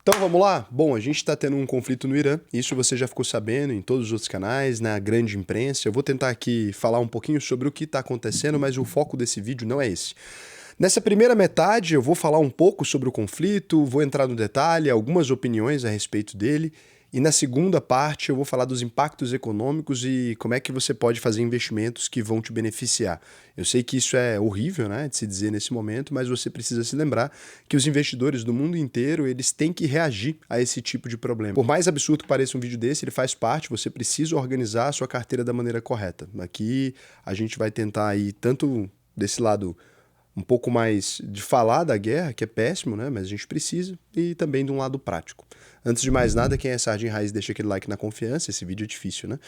Então vamos lá? Bom, a gente está tendo um conflito no Irã, isso você já ficou sabendo em todos os outros canais, na grande imprensa. Eu vou tentar aqui falar um pouquinho sobre o que está acontecendo, mas o foco desse vídeo não é esse. Nessa primeira metade eu vou falar um pouco sobre o conflito, vou entrar no detalhe, algumas opiniões a respeito dele, e na segunda parte eu vou falar dos impactos econômicos e como é que você pode fazer investimentos que vão te beneficiar. Eu sei que isso é horrível, né, de se dizer nesse momento, mas você precisa se lembrar que os investidores do mundo inteiro, eles têm que reagir a esse tipo de problema. Por mais absurdo que pareça um vídeo desse, ele faz parte, você precisa organizar a sua carteira da maneira correta. Aqui a gente vai tentar aí tanto desse lado um pouco mais de falar da guerra, que é péssimo, né? Mas a gente precisa, e também de um lado prático. Antes de mais nada, quem é Sardinha Raiz, deixa aquele like na confiança, esse vídeo é difícil, né?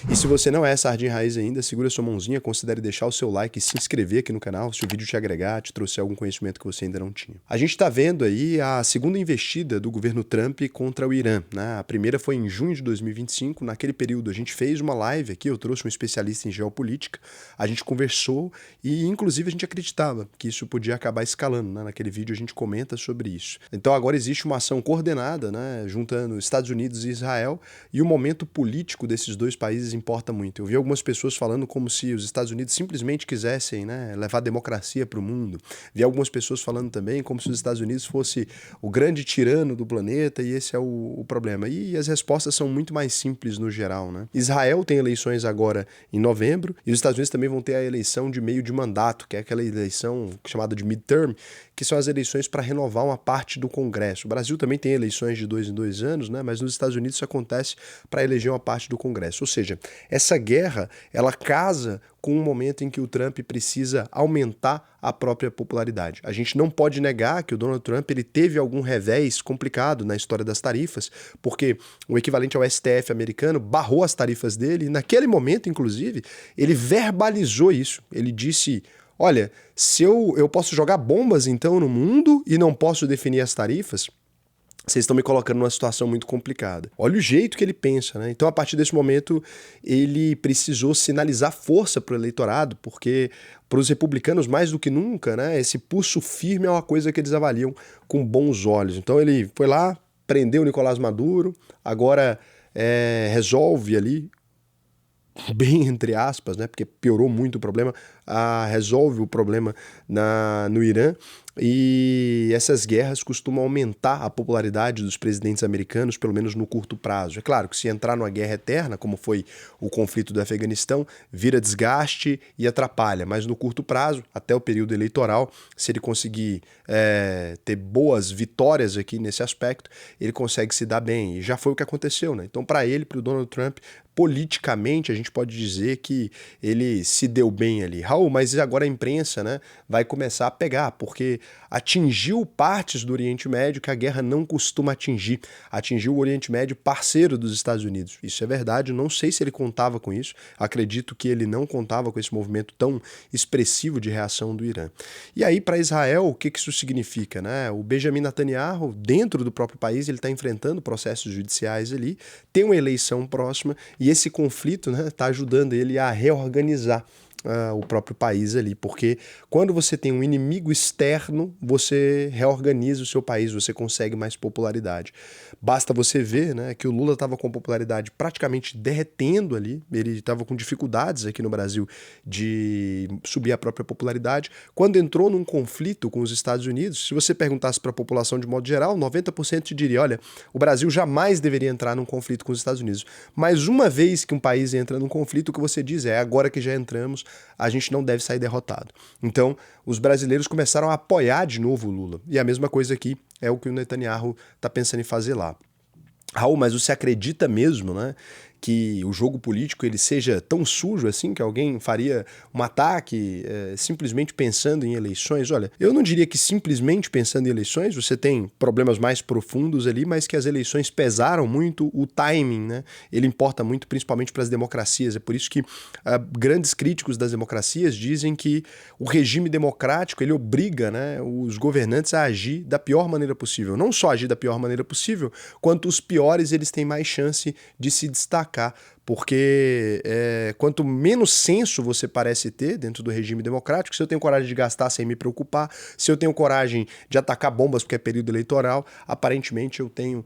E se você não é Sardinha Raiz ainda, segura sua mãozinha, considere deixar o seu like e se inscrever aqui no canal, se o vídeo te agregar, te trouxer algum conhecimento que você ainda não tinha. A gente tá vendo aí a segunda investida do governo Trump contra o Irã, né? A primeira foi em junho de 2025, naquele período a gente fez uma live aqui, eu trouxe um especialista em geopolítica, a gente conversou e inclusive a gente acreditava que isso podia acabar escalando, né? Naquele vídeo a gente comenta sobre isso. Então agora existe uma ação coordenada, né? Juntando Estados Unidos e Israel, e o momento político desses dois países importa muito. Eu vi algumas pessoas falando como se os Estados Unidos simplesmente quisessem, né, levar a democracia para o mundo. Vi algumas pessoas falando também como se os Estados Unidos fosse o grande tirano do planeta e esse é o problema. E as respostas são muito mais simples no geral, né? Israel tem eleições agora em novembro e os Estados Unidos também vão ter a eleição de meio de mandato, que é aquela eleição chamada de midterm, que são as eleições para renovar uma parte do Congresso. O Brasil também tem eleições de 2 em 2 anos, né? Mas nos Estados Unidos isso acontece para eleger uma parte do Congresso. Ou seja, essa guerra, ela casa com um momento em que o Trump precisa aumentar a própria popularidade. A gente não pode negar que o Donald Trump ele teve algum revés complicado na história das tarifas, porque o equivalente ao STF americano barrou as tarifas dele, e naquele momento, inclusive, ele verbalizou isso. Ele disse: olha, se eu posso jogar bombas então no mundo e não posso definir as tarifas, vocês estão me colocando numa situação muito complicada. Olha o jeito que ele pensa, né? Então, a partir desse momento, ele precisou sinalizar força para o eleitorado, porque para os republicanos, mais do que nunca, né, esse pulso firme é uma coisa que eles avaliam com bons olhos. Então, ele foi lá, prendeu o Nicolás Maduro, agora resolve ali, bem entre aspas, né, porque piorou muito o problema, resolve o problema no Irã, e essas guerras costumam aumentar a popularidade dos presidentes americanos, pelo menos no curto prazo. É claro que se entrar numa guerra eterna, como foi o conflito do Afeganistão, vira desgaste e atrapalha, mas no curto prazo, até o período eleitoral, se ele conseguir ter boas vitórias aqui nesse aspecto, ele consegue se dar bem, e já foi o que aconteceu, né? Então, para ele, para o Donald Trump, politicamente, a gente pode dizer que ele se deu bem ali. Raul, mas agora a imprensa, né, vai começar a pegar, porque atingiu partes do Oriente Médio que a guerra não costuma atingir. Atingiu o Oriente Médio parceiro dos Estados Unidos. Isso é verdade, não sei se ele contava com isso, acredito que ele não contava com esse movimento tão expressivo de reação do Irã. E aí, para Israel, o que isso significa, né? O Benjamin Netanyahu, dentro do próprio país, ele está enfrentando processos judiciais ali, tem uma eleição próxima, e esse conflito, né, está ajudando ele a reorganizar o próprio país ali, porque quando você tem um inimigo externo, você reorganiza o seu país, você consegue mais popularidade. Basta você ver, né, que o Lula estava com popularidade praticamente derretendo ali, ele estava com dificuldades aqui no Brasil de subir a própria popularidade. Quando entrou num conflito com os Estados Unidos, se você perguntasse para a população de modo geral, 90% te diria: olha, o Brasil jamais deveria entrar num conflito com os Estados Unidos. Mas uma vez que um país entra num conflito, o que você diz é: agora que já entramos, a gente não deve sair derrotado. Então, os brasileiros começaram a apoiar de novo o Lula. E a mesma coisa aqui é o que o Netanyahu está pensando em fazer lá. Raul, mas você acredita mesmo, né, que o jogo político ele seja tão sujo assim, que alguém faria um ataque simplesmente pensando em eleições? Olha, eu não diria que simplesmente pensando em eleições, você tem problemas mais profundos ali, mas que as eleições pesaram muito, o timing, né? Ele importa muito, principalmente para as democracias. É por isso que grandes críticos das democracias dizem que o regime democrático ele obriga, né, os governantes a agir da pior maneira possível. Não só agir da pior maneira possível, quanto os piores eles têm mais chance de se destacar atacar, porque quanto menos senso você parece ter dentro do regime democrático, se eu tenho coragem de gastar sem me preocupar, se eu tenho coragem de atacar bombas porque é período eleitoral, aparentemente eu tenho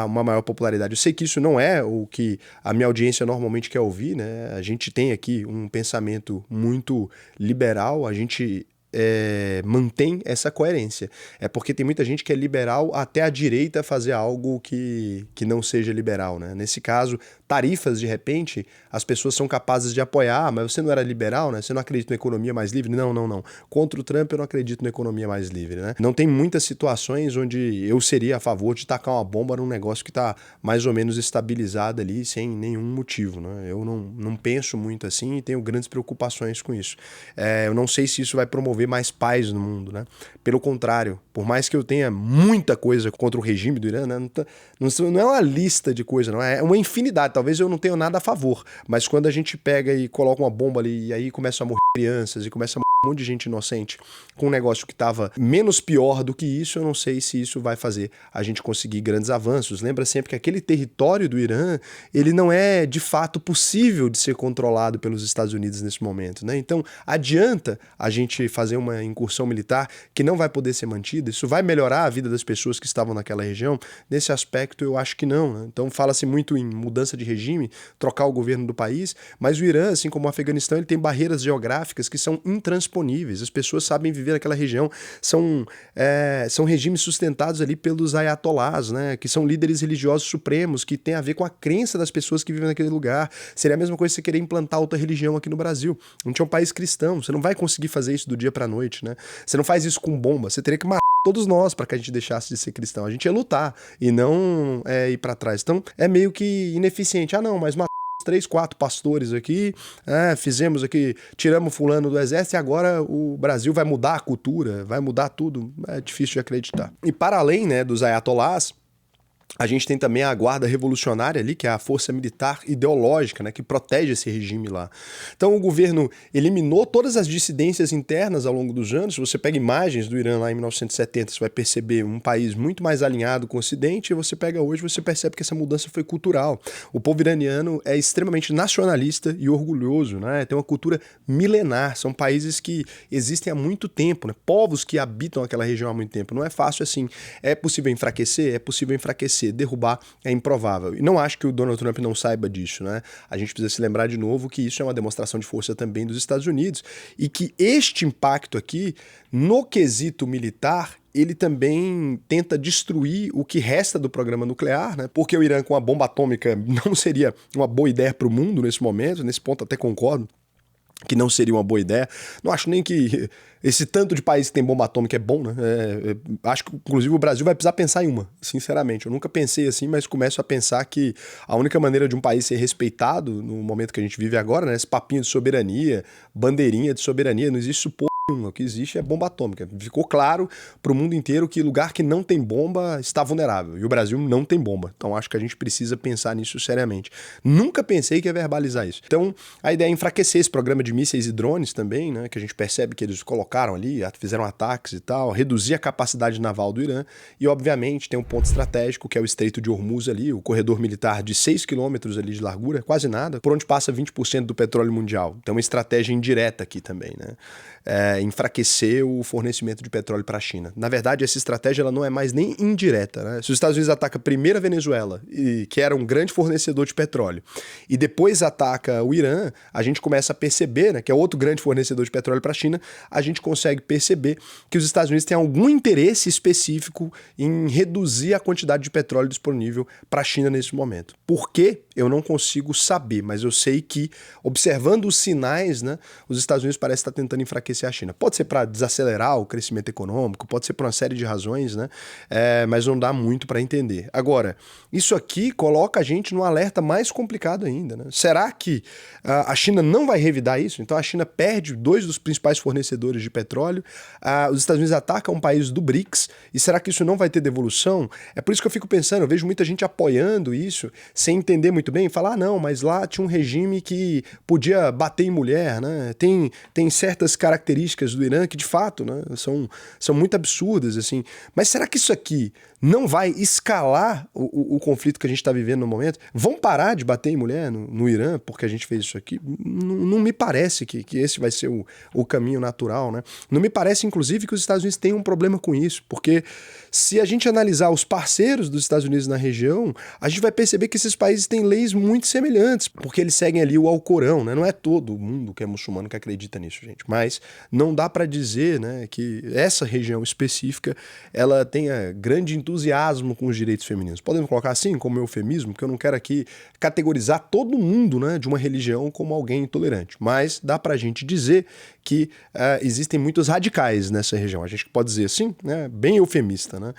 uma maior popularidade. Eu sei que isso não é o que a minha audiência normalmente quer ouvir, né? A gente tem aqui um pensamento muito liberal, a gente mantém essa coerência. É porque tem muita gente que é liberal até a direita fazer algo que não seja liberal, né? Nesse caso, tarifas, de repente, as pessoas são capazes de apoiar, mas você não era liberal, né? Você não acredita na economia mais livre? Não, não, não. Contra o Trump eu não acredito na economia mais livre, né? Não tem muitas situações onde eu seria a favor de tacar uma bomba num negócio que está mais ou menos estabilizado ali, sem nenhum motivo, né? Eu não penso muito assim e tenho grandes preocupações com isso. Eu não sei se isso vai promover mais paz no mundo, né? Pelo contrário, por mais que eu tenha muita coisa contra o regime do Irã, né? Não é uma lista de coisas, não. É uma infinidade. Talvez eu não tenha nada a favor, mas quando a gente pega e coloca uma bomba ali e aí começa a morrer crianças e começa a morrer um monte de gente inocente com um negócio que estava menos pior do que isso, eu não sei se isso vai fazer a gente conseguir grandes avanços. Lembra sempre que aquele território do Irã, ele não é de fato possível de ser controlado pelos Estados Unidos nesse momento, né? Então, adianta a gente fazer uma incursão militar que não vai poder ser mantida? Isso vai melhorar a vida das pessoas que estavam naquela região? Nesse aspecto, eu acho que não, né? Então, fala-se muito em mudança de regime, trocar o governo do país, mas o Irã, assim como o Afeganistão, ele tem barreiras geográficas que são intransponíveis. As pessoas sabem viver naquela região, são regimes sustentados ali pelos ayatolás, né? Que são líderes religiosos supremos, que tem a ver com a crença das pessoas que vivem naquele lugar. Seria a mesma coisa você querer implantar outra religião aqui no Brasil. A gente é um país cristão, você não vai conseguir fazer isso do dia pra noite, né? Você não faz isso com bomba, você teria que matar todos nós para que a gente deixasse de ser cristão. A gente ia lutar e não ir para trás. Então é meio que ineficiente. Ah, não, mas matamos 3, 4 pastores aqui, fizemos aqui, tiramos fulano do exército e agora o Brasil vai mudar a cultura, vai mudar tudo. É difícil de acreditar. E para além, né, dos ayatolás, a gente tem também a Guarda Revolucionária ali, que é a força militar ideológica, né, que protege esse regime lá. Então o governo eliminou todas as dissidências internas ao longo dos anos. Se você pega imagens do Irã lá em 1970, você vai perceber um país muito mais alinhado com o Ocidente, e você pega hoje, você percebe que essa mudança foi cultural. O povo iraniano é extremamente nacionalista e orgulhoso, né? Tem uma cultura milenar, são países que existem há muito tempo, né? Povos que habitam aquela região há muito tempo. Não é fácil assim. É possível enfraquecer? É possível enfraquecer. Derrubar é improvável. E não acho que o Donald Trump não saiba disso, né? A gente precisa se lembrar de novo que isso é uma demonstração de força também dos Estados Unidos e que este impacto aqui, no quesito militar, ele também tenta destruir o que resta do programa nuclear, né? Porque o Irã com a bomba atômica não seria uma boa ideia para o mundo nesse momento, nesse ponto até concordo que não seria uma boa ideia. Não acho nem que esse tanto de país que tem bomba atômica é bom, né? Acho que, inclusive, o Brasil vai precisar pensar em uma, sinceramente. Eu nunca pensei assim, mas começo a pensar que a única maneira de um país ser respeitado no momento que a gente vive agora, né? Esse papinho de soberania, bandeirinha de soberania, não existe suporte. O que existe é bomba atômica. Ficou claro para o mundo inteiro que lugar que não tem bomba está vulnerável. E o Brasil não tem bomba. Então acho que a gente precisa pensar nisso seriamente. Nunca pensei que ia verbalizar isso. Então a ideia é enfraquecer esse programa de mísseis e drones também, né? Que a gente percebe que eles colocaram ali, fizeram ataques e tal, reduzir a capacidade naval do Irã. E obviamente tem um ponto estratégico que é o Estreito de Hormuz ali, o corredor militar de 6 quilômetros ali de largura, quase nada, por onde passa 20% do petróleo mundial. Então uma estratégia indireta aqui também, né? Enfraquecer o fornecimento de petróleo para a China. Na verdade, essa estratégia ela não é mais nem indireta, né? Se os Estados Unidos atacam primeiro a Venezuela, que era um grande fornecedor de petróleo, e depois ataca o Irã, a gente começa a perceber, né, que é outro grande fornecedor de petróleo para a China, a gente consegue perceber que os Estados Unidos têm algum interesse específico em reduzir a quantidade de petróleo disponível para a China nesse momento. Por quê? Eu não consigo saber, mas eu sei que, observando os sinais, né, os Estados Unidos parecem estar tentando enfraquecer a China. Pode ser para desacelerar o crescimento econômico, pode ser por uma série de razões, né? Mas não dá muito para entender. Agora, isso aqui coloca a gente num alerta mais complicado ainda, né? Será que a China não vai revidar isso? Então a China perde 2 dos principais fornecedores de petróleo, os Estados Unidos atacam um país do BRICS, e será que isso não vai ter devolução? É por isso que eu fico pensando, eu vejo muita gente apoiando isso, sem entender muito bem, falar, não, mas lá tinha um regime que podia bater em mulher, né? Tem certas características características do Irã que, de fato, né, são muito absurdas, assim. Mas será que isso aqui não vai escalar o conflito que a gente está vivendo no momento? Vão parar de bater em mulher no Irã porque a gente fez isso aqui? Não me parece que esse vai ser o caminho natural, né? Não me parece, inclusive, que os Estados Unidos tenham um problema com isso, porque se a gente analisar os parceiros dos Estados Unidos na região, a gente vai perceber que esses países têm leis muito semelhantes, porque eles seguem ali o Alcorão, né? Não é todo mundo que é muçulmano que acredita nisso, gente, mas não dá para dizer, né, que essa região específica ela tenha grande entusiasmo com os direitos femininos. Podemos colocar assim, como eufemismo, porque eu não quero aqui categorizar todo mundo, né, de uma religião como alguém intolerante, mas dá pra gente dizer que existem muitos radicais nessa região. A gente pode dizer assim, né, bem eufemista, né?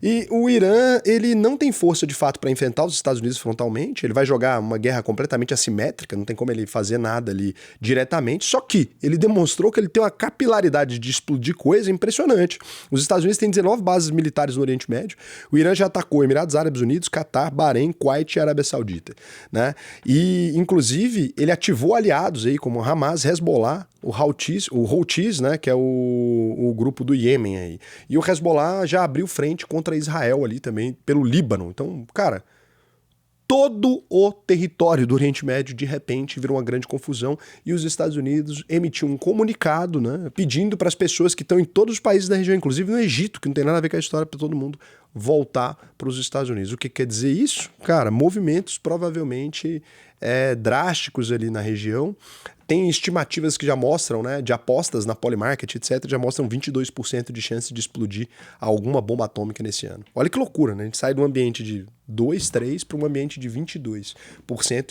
E o Irã, ele não tem força de fato para enfrentar os Estados Unidos frontalmente, ele vai jogar uma guerra completamente assimétrica, não tem como ele fazer nada ali diretamente, só que ele demonstrou que ele tem uma capilaridade de explodir coisa impressionante. Os Estados Unidos têm 19 bases militares no Oriente Médio, o Irã já atacou Emirados Árabes Unidos, Catar, Bahrein, Kuwait e Arábia Saudita, né? E, inclusive, ele ativou aliados aí como Hamas, Hezbollah, o Houthis, né, que é o grupo do Iêmen aí. E o Hezbollah já abriu frente contra Israel ali também, pelo Líbano. Então, cara, todo o território do Oriente Médio, de repente, virou uma grande confusão e os Estados Unidos emitiu um comunicado, né, pedindo para as pessoas que estão em todos os países da região, inclusive no Egito, que não tem nada a ver com a história, para todo mundo voltar para os Estados Unidos. O que quer dizer isso? Cara, movimentos provavelmente drásticos ali na região. Tem estimativas que já mostram, né, de apostas na Polymarket, etc., já mostram 22% de chance de explodir alguma bomba atômica nesse ano. Olha que loucura, né? A gente sai de um ambiente de 2, 3 para um ambiente de 22%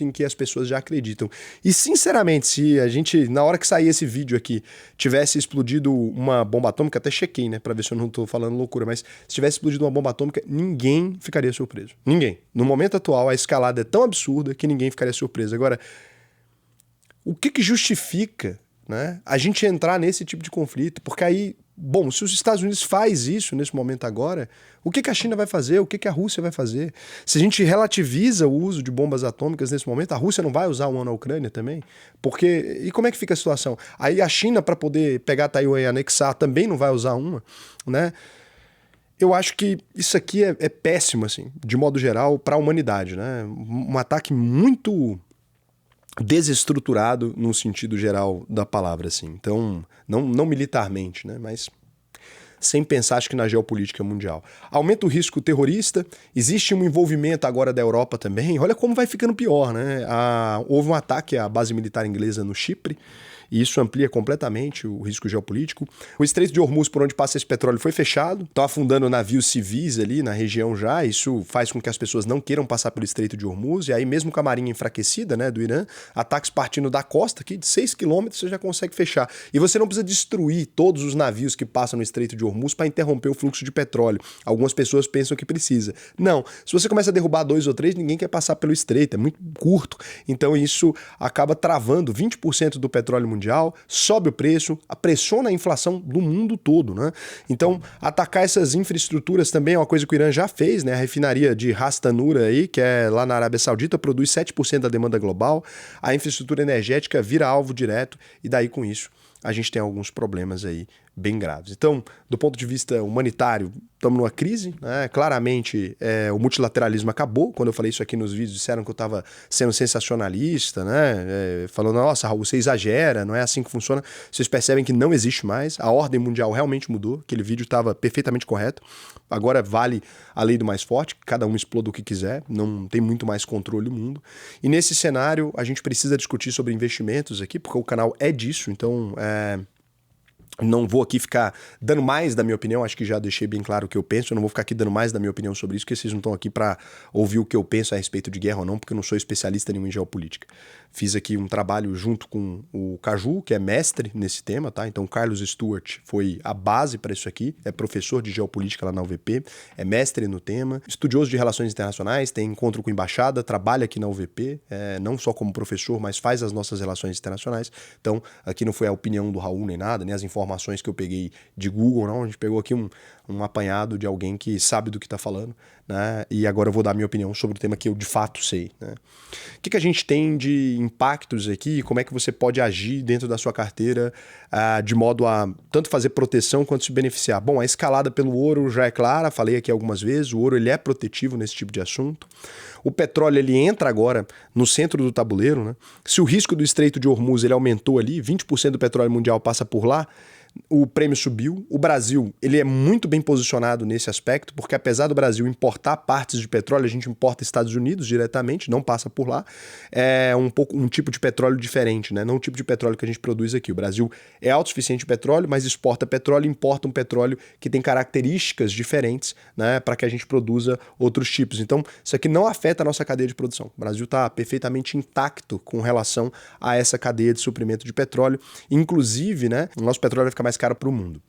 em que as pessoas já acreditam. E, sinceramente, se a gente, na hora que sair esse vídeo aqui, tivesse explodido uma bomba atômica, até chequei, né, para ver se eu não tô falando loucura, mas se tivesse explodido uma bomba atômica, ninguém ficaria surpreso. Ninguém. No momento atual, a escalada é tão absurda que ninguém ficaria surpreso. Agora, o que justifica, né, a gente entrar nesse tipo de conflito? Porque aí, bom, se os Estados Unidos faz isso nesse momento agora, o que a China vai fazer? O que a Rússia vai fazer? Se a gente relativiza o uso de bombas atômicas nesse momento, a Rússia não vai usar uma na Ucrânia também? Porque, e como é que fica a situação? Aí a China, para poder pegar Taiwan e anexar, também não vai usar uma, né? Eu acho que isso aqui é péssimo, assim, de modo geral, para a humanidade, né? Um ataque muito desestruturado no sentido geral da palavra, assim. Então, não militarmente, né? Mas sem pensar, acho que na geopolítica mundial. Aumenta o risco terrorista, existe um envolvimento agora da Europa também. Olha como vai ficando pior, né? Houve um ataque à base militar inglesa no Chipre, e isso amplia completamente o risco geopolítico. O Estreito de Hormuz, por onde passa esse petróleo, foi fechado. Estão afundando navios civis ali na região já. Isso faz com que as pessoas não queiram passar pelo Estreito de Hormuz. E aí, mesmo com a marinha enfraquecida, né, do Irã, ataques partindo da costa, aqui de 6 quilômetros, você já consegue fechar. E você não precisa destruir todos os navios que passam no Estreito de Hormuz para interromper o fluxo de petróleo. Algumas pessoas pensam que precisa. Não. Se você começa a derrubar 2 ou 3, ninguém quer passar pelo Estreito. É muito curto. Então, isso acaba travando 20% do petróleo mundial, sobe o preço, pressiona a inflação do mundo todo, né? Então, atacar essas infraestruturas também é uma coisa que o Irã já fez, né? A refinaria de Ras Tanura aí, que é lá na Arábia Saudita, produz 7% da demanda global. A infraestrutura energética vira alvo direto e daí com isso a gente tem alguns problemas aí bem graves. Então, do ponto de vista humanitário, estamos numa crise, né? Claramente o multilateralismo acabou. Quando eu falei isso aqui nos vídeos, disseram que eu estava sendo sensacionalista, né? Falando, nossa, Raul, você exagera, não é assim que funciona. Vocês percebem que não existe mais, a ordem mundial realmente mudou, aquele vídeo estava perfeitamente correto. Agora vale a lei do mais forte, cada um exploda o que quiser, não tem muito mais controle do mundo. E nesse cenário, a gente precisa discutir sobre investimentos aqui, porque o canal é disso, então não vou aqui ficar dando mais da minha opinião, acho que já deixei bem claro o que eu penso, eu não vou ficar aqui dando mais da minha opinião sobre isso, porque vocês não estão aqui para ouvir o que eu penso a respeito de guerra ou não, porque eu não sou especialista nenhum em geopolítica. Fiz aqui um trabalho junto com o Caju, que é mestre nesse tema, tá? Então, Carlos Stewart foi a base para isso aqui, é professor de geopolítica lá na UVP, é mestre no tema, estudioso de relações internacionais, tem encontro com embaixada, trabalha aqui na UVP, não só como professor, mas faz as nossas relações internacionais. Então, aqui não foi a opinião do Raul nem nada, nem as informações que eu peguei de Google, não. A gente pegou aqui um apanhado de alguém que sabe do que está falando, né? E agora eu vou dar minha opinião sobre o tema que eu de fato sei, né? O que a gente tem de impactos aqui e como é que você pode agir dentro da sua carteira de modo a tanto fazer proteção quanto se beneficiar? Bom, a escalada pelo ouro já é clara, falei aqui algumas vezes, o ouro ele é protetivo nesse tipo de assunto. O petróleo ele entra agora no centro do tabuleiro, né? Se o risco do Estreito de Hormuz ele aumentou ali, 20% do petróleo mundial passa por lá, o prêmio subiu. O Brasil ele é muito bem posicionado nesse aspecto, porque apesar do Brasil importar partes de petróleo, a gente importa Estados Unidos diretamente, não passa por lá. É um tipo de petróleo diferente, né? Não o tipo de petróleo que a gente produz aqui. O Brasil é autossuficiente em petróleo, mas exporta petróleo e importa um petróleo que tem características diferentes, né, para que a gente produza outros tipos. Então, isso aqui não afeta a nossa cadeia de produção. O Brasil está perfeitamente intacto com relação a essa cadeia de suprimento de petróleo. Inclusive, né, o nosso petróleo vai ficar mais caro para o mundo.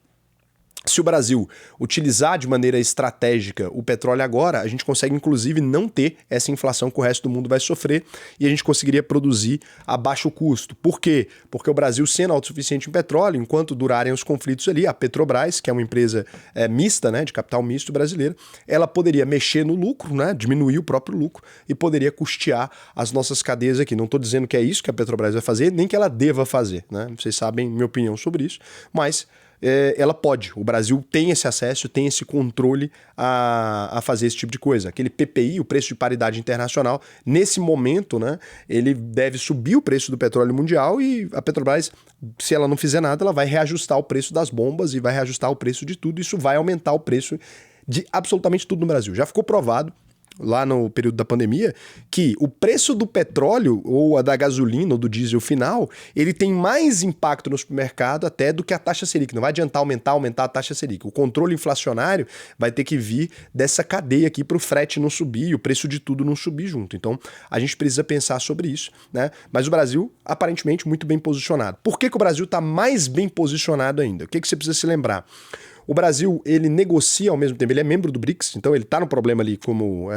Se o Brasil utilizar de maneira estratégica o petróleo agora, a gente consegue inclusive não ter essa inflação que o resto do mundo vai sofrer e a gente conseguiria produzir a baixo custo. Por quê? Porque o Brasil, sendo autossuficiente em petróleo, enquanto durarem os conflitos ali, a Petrobras, que é uma empresa mista, né, de capital misto brasileira, ela poderia mexer no lucro, né, diminuir o próprio lucro e poderia custear as nossas cadeias aqui. Não estou dizendo que é isso que a Petrobras vai fazer, nem que ela deva fazer, né? Vocês sabem minha opinião sobre isso, mas ela pode. O Brasil tem esse acesso, tem esse controle a fazer esse tipo de coisa. Aquele PPI, o preço de paridade internacional, nesse momento, né, ele deve subir o preço do petróleo mundial e a Petrobras, se ela não fizer nada, ela vai reajustar o preço das bombas e vai reajustar o preço de tudo. Isso vai aumentar o preço de absolutamente tudo no Brasil. Já ficou provado lá no período da pandemia, que o preço do petróleo ou a da gasolina ou do diesel final, ele tem mais impacto no supermercado até do que a taxa Selic. Não vai adiantar aumentar a taxa Selic. O controle inflacionário vai ter que vir dessa cadeia aqui para o frete não subir e o preço de tudo não subir junto. Então, a gente precisa pensar sobre isso, né? Mas o Brasil, aparentemente, muito bem posicionado. Por que o Brasil está mais bem posicionado ainda? O que você precisa se lembrar? O Brasil, ele negocia ao mesmo tempo, ele é membro do BRICS, então ele está no problema ali como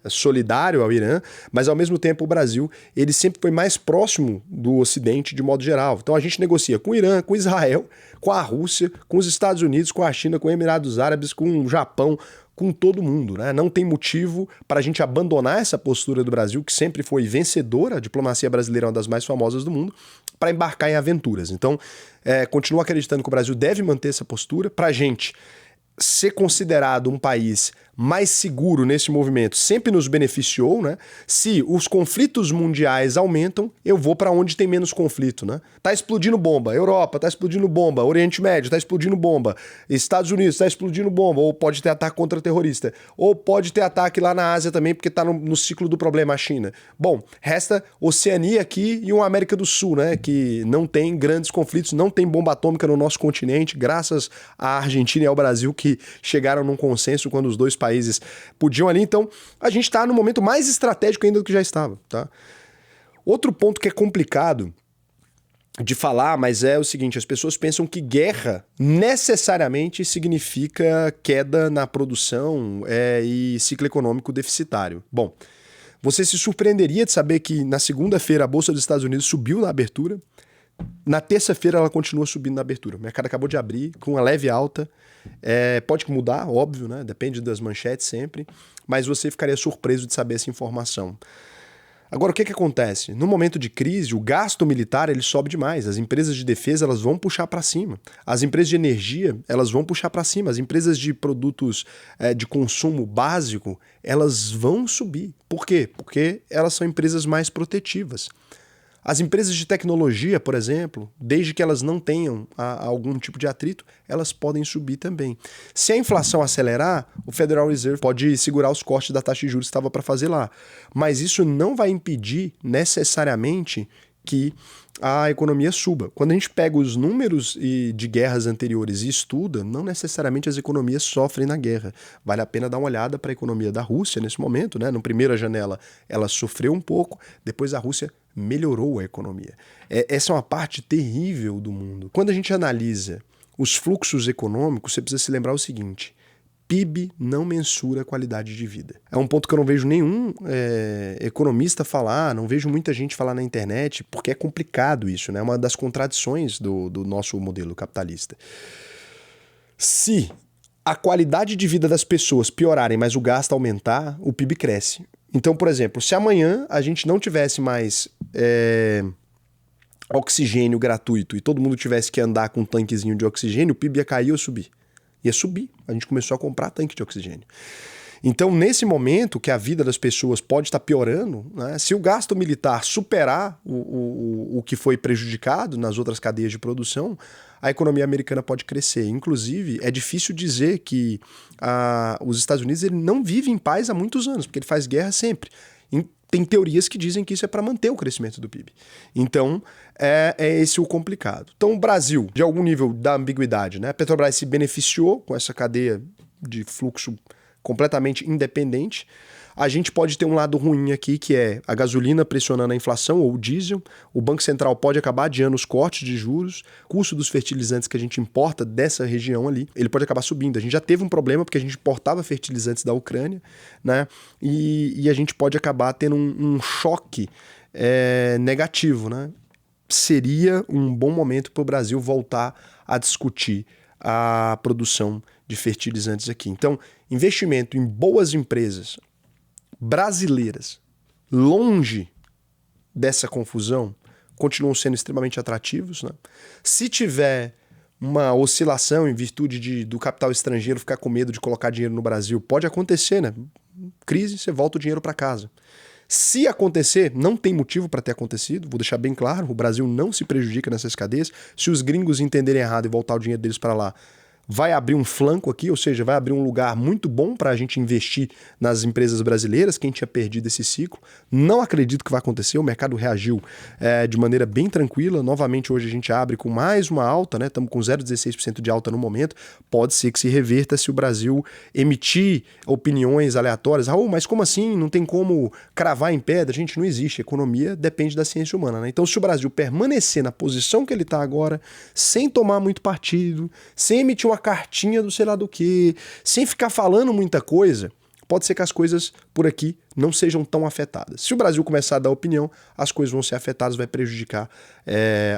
solidário ao Irã, mas ao mesmo tempo o Brasil, ele sempre foi mais próximo do Ocidente de modo geral. Então a gente negocia com o Irã, com Israel, com a Rússia, com os Estados Unidos, com a China, com os Emirados Árabes, com o Japão, com todo mundo, né? Não tem motivo para a gente abandonar essa postura do Brasil, que sempre foi vencedora, a diplomacia brasileira é uma das mais famosas do mundo, para embarcar em aventuras. Então, continuo acreditando que o Brasil deve manter essa postura. Para a gente ser considerado um país mais seguro nesse movimento sempre nos beneficiou, né? Se os conflitos mundiais aumentam, eu vou para onde tem menos conflito, né? Tá explodindo bomba, Europa tá explodindo bomba, Oriente Médio tá explodindo bomba, Estados Unidos tá explodindo bomba, ou pode ter ataque contra-terrorista, ou pode ter ataque lá na Ásia também, porque tá no ciclo do problema a China. Bom, resta Oceania aqui e uma América do Sul, né? Que não tem grandes conflitos, não tem bomba atômica no nosso continente, graças à Argentina e ao Brasil que chegaram num consenso quando os dois países podiam ali. Então, a gente está no momento mais estratégico ainda do que já estava, tá? Outro ponto que é complicado de falar, mas é o seguinte, as pessoas pensam que guerra necessariamente significa queda na produção e ciclo econômico deficitário. Bom, você se surpreenderia de saber que na segunda-feira a Bolsa dos Estados Unidos subiu na abertura, na terça-feira ela continua subindo na abertura. O mercado acabou de abrir com uma leve alta. Pode mudar, óbvio, né? Depende das manchetes sempre, mas você ficaria surpreso de saber essa informação. Agora, o que acontece? No momento de crise, o gasto militar ele sobe demais. As empresas de defesa elas vão puxar para cima. As empresas de energia elas vão puxar para cima. As empresas de produtos de consumo básico elas vão subir. Por quê? Porque elas são empresas mais protetivas. As empresas de tecnologia, por exemplo, desde que elas não tenham algum tipo de atrito, elas podem subir também. Se a inflação acelerar, o Federal Reserve pode segurar os cortes da taxa de juros que estava para fazer lá. Mas isso não vai impedir necessariamente que a economia suba. Quando a gente pega os números de guerras anteriores e estuda, não necessariamente as economias sofrem na guerra. Vale a pena dar uma olhada para a economia da Rússia nesse momento, né? Na primeira janela ela sofreu um pouco, depois a Rússia melhorou a economia. Essa é uma parte terrível do mundo. Quando a gente analisa os fluxos econômicos, você precisa se lembrar o seguinte: PIB não mensura a qualidade de vida. É um ponto que eu não vejo nenhum economista falar, não vejo muita gente falar na internet, porque é complicado isso, né? É uma das contradições do nosso modelo capitalista. Se a qualidade de vida das pessoas piorarem, mas o gasto aumentar, o PIB cresce. Então, por exemplo, se amanhã a gente não tivesse mais oxigênio gratuito e todo mundo tivesse que andar com um tanquezinho de oxigênio, o PIB ia cair ou subir? Ia subir. A gente começou a comprar tanque de oxigênio. Então, nesse momento que a vida das pessoas pode estar piorando, né, se o gasto militar superar o que foi prejudicado nas outras cadeias de produção, a economia americana pode crescer. Inclusive, é difícil dizer que os Estados Unidos ele não vive em paz há muitos anos, porque ele faz guerra sempre. Tem teorias que dizem que isso é para manter o crescimento do PIB. Então, é esse o complicado. Então, o Brasil, de algum nível da ambiguidade, né? A Petrobras se beneficiou com essa cadeia de fluxo completamente independente. A gente pode ter um lado ruim aqui, que é a gasolina pressionando a inflação, ou o diesel. O Banco Central pode acabar adiando os cortes de juros. O custo dos fertilizantes que a gente importa dessa região ali, ele pode acabar subindo. A gente já teve um problema porque a gente importava fertilizantes da Ucrânia, né? E a gente pode acabar tendo um choque negativo, né? Seria um bom momento para o Brasil voltar a discutir a produção de fertilizantes aqui. Então, investimento em boas empresas brasileiras, longe dessa confusão, continuam sendo extremamente atrativos, né? Se tiver uma oscilação em virtude do capital estrangeiro ficar com medo de colocar dinheiro no Brasil, pode acontecer, né? Crise, você volta o dinheiro para casa. Se acontecer, não tem motivo para ter acontecido, vou deixar bem claro, o Brasil não se prejudica nessas cadeias. Se os gringos entenderem errado e voltar o dinheiro deles para lá, vai abrir um flanco aqui, ou seja, vai abrir um lugar muito bom para a gente investir nas empresas brasileiras, quem tinha perdido esse ciclo. Não acredito que vai acontecer, o mercado reagiu de maneira bem tranquila. Novamente, hoje a gente abre com mais uma alta, né? Estamos com 0,16% de alta no momento. Pode ser que se reverta se o Brasil emitir opiniões aleatórias. Raul, mas como assim? Não tem como cravar em pedra? Gente, não existe. A economia depende da ciência humana, né? Então, se o Brasil permanecer na posição que ele está agora, sem tomar muito partido, sem emitir uma cartinha do sei lá do que, sem ficar falando muita coisa, pode ser que as coisas por aqui não sejam tão afetadas. Se o Brasil começar a dar opinião, as coisas vão ser afetadas, vai prejudicar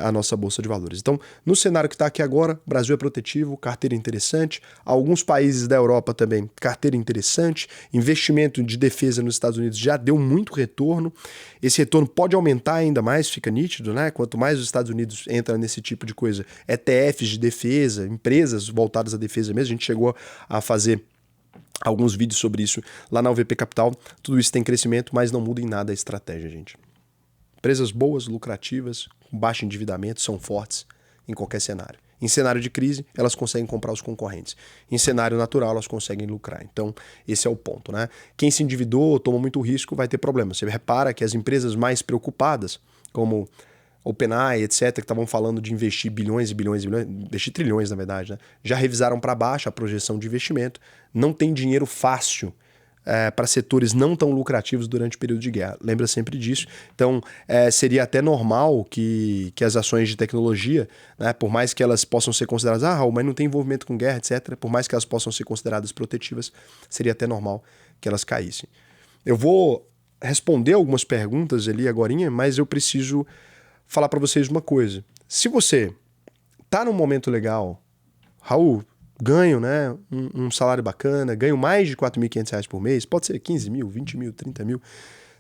a nossa Bolsa de Valores. Então, no cenário que está aqui agora, o Brasil é protetivo, carteira interessante, alguns países da Europa também, carteira interessante, investimento de defesa nos Estados Unidos já deu muito retorno, esse retorno pode aumentar ainda mais, fica nítido, né? Quanto mais os Estados Unidos entram nesse tipo de coisa, ETFs de defesa, empresas voltadas à defesa mesmo, a gente chegou a fazer alguns vídeos sobre isso lá na UVP Capital. Tudo isso tem crescimento, mas não muda em nada a estratégia, gente. Empresas boas, lucrativas, com baixo endividamento, são fortes em qualquer cenário. Em cenário de crise, elas conseguem comprar os concorrentes. Em cenário natural, elas conseguem lucrar. Então, esse é o ponto, né? Quem se endividou, tomou muito risco, vai ter problema. Você repara que as empresas mais preocupadas, como OpenAI, etc., que estavam falando de investir bilhões e bilhões e bilhões, investir trilhões, na verdade, né? Já revisaram para baixo a projeção de investimento. Não tem dinheiro fácil para setores não tão lucrativos durante o período de guerra. Lembra sempre disso. Então, seria até normal que as ações de tecnologia, né, por mais que elas possam ser consideradas, Raul, mas não tem envolvimento com guerra, etc., por mais que elas possam ser consideradas protetivas, seria até normal que elas caíssem. Eu vou responder algumas perguntas ali agorinha, mas eu preciso falar para vocês uma coisa. Se você tá num momento legal, Raul, ganho, né, um salário bacana, ganho mais de R$4.500 por mês, pode ser 15 mil, 20 mil, 30 mil,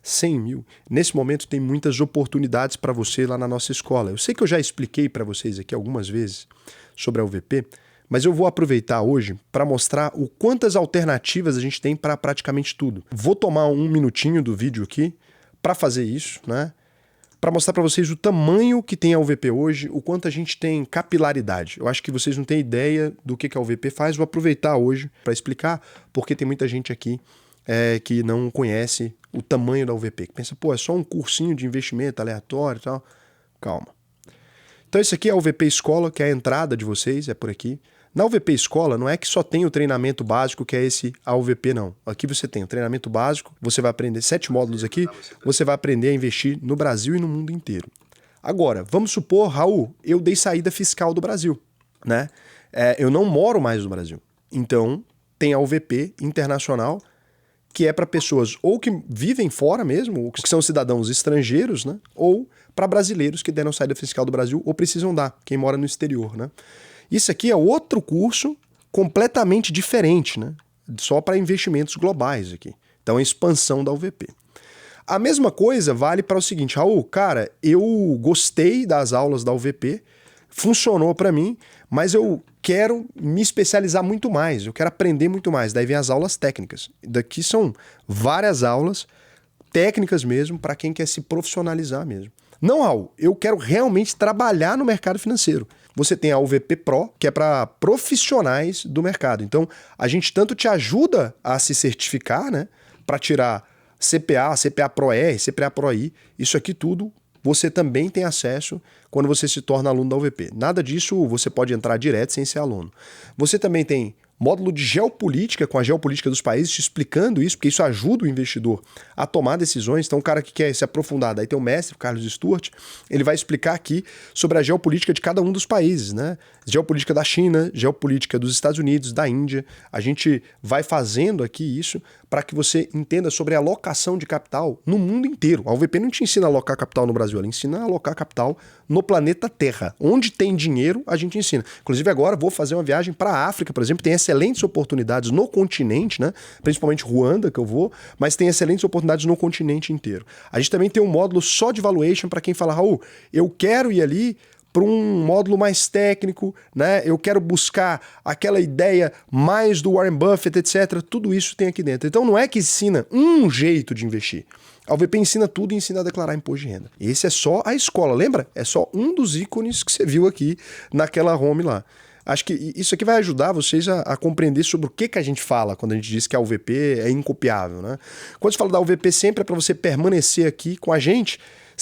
100 mil. Nesse momento tem muitas oportunidades para você lá na nossa escola. Eu sei que eu já expliquei para vocês aqui algumas vezes sobre a UVP, mas eu vou aproveitar hoje para mostrar o quantas alternativas a gente tem para praticamente tudo. Vou tomar um minutinho do vídeo aqui para fazer isso, né? Para mostrar para vocês o tamanho que tem a UVP hoje, o quanto a gente tem capilaridade. Eu acho que vocês não têm ideia do que a UVP faz. Vou aproveitar hoje para explicar, porque tem muita gente aqui que não conhece o tamanho da UVP, que pensa, pô, é só um cursinho de investimento aleatório e tal. Calma. Então esse aqui é a UVP Escola, que é a entrada de vocês, é por aqui. Na UVP Escola, não é que só tem o treinamento básico, que é esse AUVP, não. Aqui você tem o treinamento básico, você vai aprender 7 módulos aqui, você vai aprender a investir no Brasil e no mundo inteiro. Agora, vamos supor, Raul, eu dei saída fiscal do Brasil, né? Eu não moro mais no Brasil. Então, tem a UVP Internacional, que é para pessoas ou que vivem fora mesmo, ou que são cidadãos estrangeiros, né? Ou para brasileiros que deram saída fiscal do Brasil ou precisam dar, quem mora no exterior, né? Isso aqui é outro curso completamente diferente, né? Só para investimentos globais aqui. Então, a expansão da UVP. A mesma coisa vale para o seguinte, Raul, cara, eu gostei das aulas da UVP, funcionou para mim, mas eu quero me especializar muito mais, eu quero aprender muito mais. Daí vem as aulas técnicas. Daqui são várias aulas técnicas mesmo para quem quer se profissionalizar mesmo. Não, Raul, eu quero realmente trabalhar no mercado financeiro. Você tem a UVP Pro, que é para profissionais do mercado. Então, a gente tanto te ajuda a se certificar, né, para tirar CPA, CPA Pro-R, CPA Pro-I, isso aqui tudo você também tem acesso quando você se torna aluno da UVP. Nada disso você pode entrar direto sem ser aluno. Você também tem módulo de geopolítica, com a geopolítica dos países, te explicando isso, porque isso ajuda o investidor a tomar decisões. Então, o cara que quer se aprofundar, daí tem o mestre, o Carlos Stuart, ele vai explicar aqui sobre a geopolítica de cada um dos países, né? Geopolítica da China, geopolítica dos Estados Unidos, da Índia. A gente vai fazendo aqui isso para que você entenda sobre a alocação de capital no mundo inteiro. A UVP não te ensina a alocar capital no Brasil, ela ensina a alocar capital no planeta Terra. Onde tem dinheiro, a gente ensina. Inclusive, agora vou fazer uma viagem para a África, por exemplo, tem excelentes oportunidades no continente, né? Principalmente Ruanda, que eu vou, mas tem excelentes oportunidades no continente inteiro. A gente também tem um módulo só de valuation para quem fala, Raul, eu quero ir ali para um módulo mais técnico, né? Eu quero buscar aquela ideia mais do Warren Buffett, etc. Tudo isso tem aqui dentro. Então não é que ensina um jeito de investir. A UVP ensina tudo e ensina a declarar imposto de renda. Esse é só a escola, lembra? É só um dos ícones que você viu aqui naquela home lá. Acho que isso aqui vai ajudar vocês a compreender sobre o que a gente fala quando a gente diz que a UVP é incopiável, né? Quando se fala da UVP sempre é para você permanecer aqui com a gente,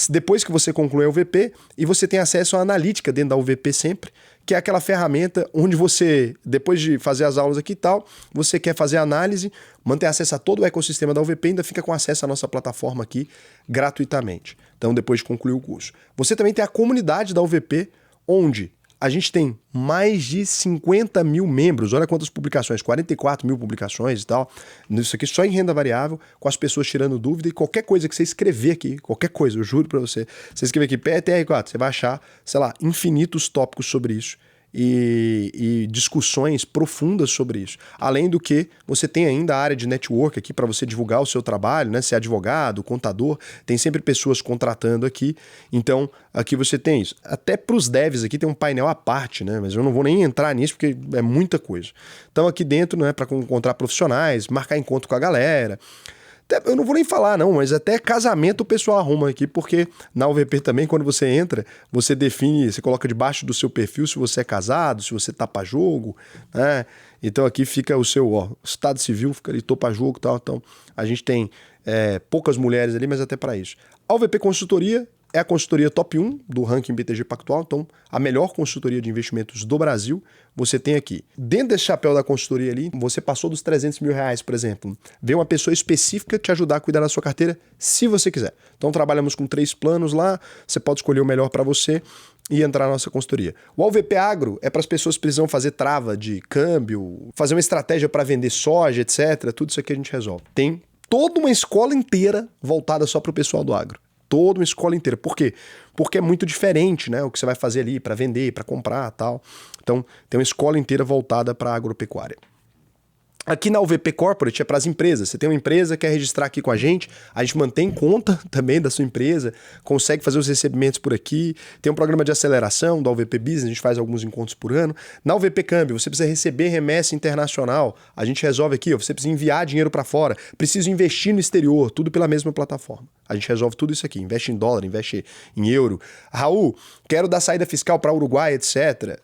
depois que você conclui a UVP, e você tem acesso à analítica dentro da UVP sempre, que é aquela ferramenta onde você, depois de fazer as aulas aqui e tal, você quer fazer análise, manter acesso a todo o ecossistema da UVP e ainda fica com acesso à nossa plataforma aqui gratuitamente. Então, depois de concluir o curso. Você também tem a comunidade da UVP, onde a gente tem mais de 50 mil membros, olha quantas publicações, 44 mil publicações e tal. Isso aqui só em renda variável, com as pessoas tirando dúvida, e qualquer coisa que você escrever aqui, qualquer coisa, eu juro pra você, você escrever aqui PETR4, você vai achar, sei lá, infinitos tópicos sobre isso. E discussões profundas sobre isso. Além do que, você tem ainda a área de network aqui para você divulgar o seu trabalho, né? Ser advogado, contador, tem sempre pessoas contratando aqui. Então, aqui você tem isso. Até para os devs aqui tem um painel à parte, né? Mas eu não vou nem entrar nisso porque é muita coisa. Então, aqui dentro, né, para encontrar profissionais, marcar encontro com a galera. Eu não vou nem falar não, mas até casamento o pessoal arruma aqui, porque na UVP também, quando você entra, você define, você coloca debaixo do seu perfil se você é casado, se você tá pra jogo, né? Então aqui fica o seu estado civil, fica ali, tô pra jogo e tal. Então a gente tem poucas mulheres ali, mas até para isso. A UVP Consultoria é a consultoria top 1 do ranking BTG Pactual, então a melhor consultoria de investimentos do Brasil você tem aqui. Dentro desse chapéu da consultoria ali, você passou dos 300 mil reais, por exemplo. Vem uma pessoa específica te ajudar a cuidar da sua carteira, se você quiser. Então trabalhamos com 3 planos lá, você pode escolher o melhor para você e entrar na nossa consultoria. O UVP Agro é para as pessoas que precisam fazer trava de câmbio, fazer uma estratégia para vender soja, etc. Tudo isso aqui a gente resolve. Tem toda uma escola inteira voltada só para o pessoal do agro. Toda uma escola inteira. Por quê? Porque é muito diferente, né? O que você vai fazer ali para vender, para comprar e tal. Então, tem uma escola inteira voltada para a agropecuária. Aqui na UVP Corporate é para as empresas. Você tem uma empresa, quer registrar aqui com a gente mantém conta também da sua empresa, consegue fazer os recebimentos por aqui, tem um programa de aceleração da UVP Business, a gente faz alguns encontros por ano. Na UVP Câmbio, você precisa receber remessa internacional, a gente resolve aqui, você precisa enviar dinheiro para fora, precisa investir no exterior, tudo pela mesma plataforma. A gente resolve tudo isso aqui, investe em dólar, investe em euro. Raul, quero dar saída fiscal para Uruguai, etc.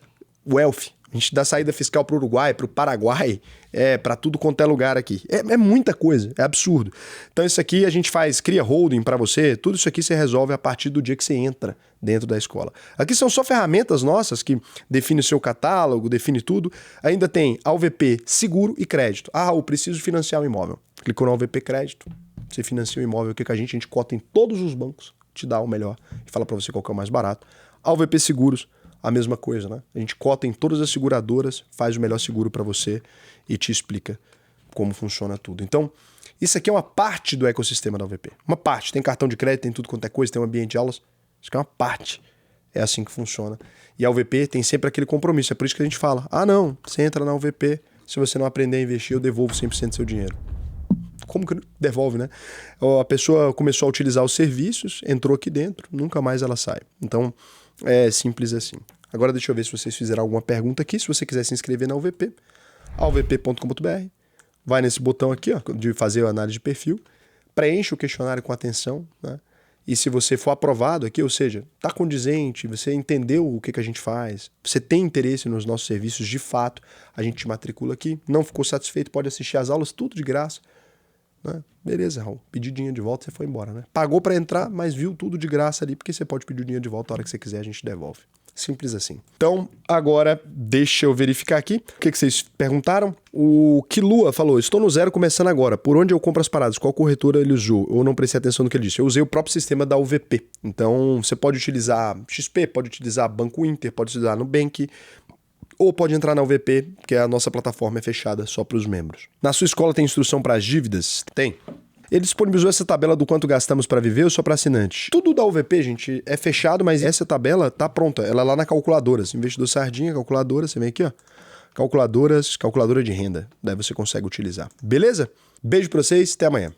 Wealth. A gente dá saída fiscal para o Uruguai, para o Paraguai, para tudo quanto é lugar aqui. É muita coisa, é absurdo. Então isso aqui a gente cria holding para você, tudo isso aqui você resolve a partir do dia que você entra dentro da escola. Aqui são só ferramentas nossas que definem o seu catálogo, define tudo. Ainda tem a UVP Seguro e Crédito. Ah, Raul, preciso financiar um imóvel. Clicou na UVP Crédito, você financia o imóvel, o que a gente cota em todos os bancos, te dá o melhor e fala para você qual que é o mais barato. A UVP Seguros, a mesma coisa, né? A gente cota em todas as seguradoras, faz o melhor seguro para você e te explica como funciona tudo. Então, isso aqui é uma parte do ecossistema da UVP. Uma parte. Tem cartão de crédito, tem tudo quanto é coisa, tem um ambiente de aulas. Isso aqui é uma parte. É assim que funciona. E a UVP tem sempre aquele compromisso. É por isso que a gente fala, não, você entra na UVP, se você não aprender a investir, eu devolvo 100% do seu dinheiro. Como que devolve, né? A pessoa começou a utilizar os serviços, entrou aqui dentro, nunca mais ela sai. Então, é simples assim. Agora deixa eu ver se vocês fizeram alguma pergunta aqui. Se você quiser se inscrever na UVP, auvp.com.br, vai nesse botão aqui, ó, de fazer a análise de perfil, preenche o questionário com atenção, né? E se você for aprovado aqui, ou seja, está condizente, você entendeu o que a gente faz, você tem interesse nos nossos serviços de fato, a gente te matricula aqui. Não ficou satisfeito, pode assistir as aulas, tudo de graça. Né? Beleza, Raul, pediu dinheiro de volta, você foi embora, né? Pagou para entrar, mas viu tudo de graça ali, porque você pode pedir o dinheiro de volta a hora que você quiser, a gente devolve. Simples assim. Então, agora, deixa eu verificar aqui. O que vocês perguntaram? O Kilua falou, estou no zero começando agora. Por onde eu compro as paradas? Qual corretora ele usou? Eu não prestei atenção no que ele disse. Eu usei o próprio sistema da UVP. Então, você pode utilizar XP, pode utilizar Banco Inter, pode utilizar Nubank, ou pode entrar na UVP, que a nossa plataforma é fechada só para os membros. Na sua escola tem instrução para as dívidas? Tem. Ele disponibilizou essa tabela do quanto gastamos para viver ou só para assinante? Tudo da UVP, gente, é fechado, mas essa tabela tá pronta. Ela é lá na calculadoras. Investidor Sardinha, calculadora, você vem aqui, ó. Calculadoras, calculadora de renda. Daí você consegue utilizar. Beleza? Beijo para vocês, até amanhã.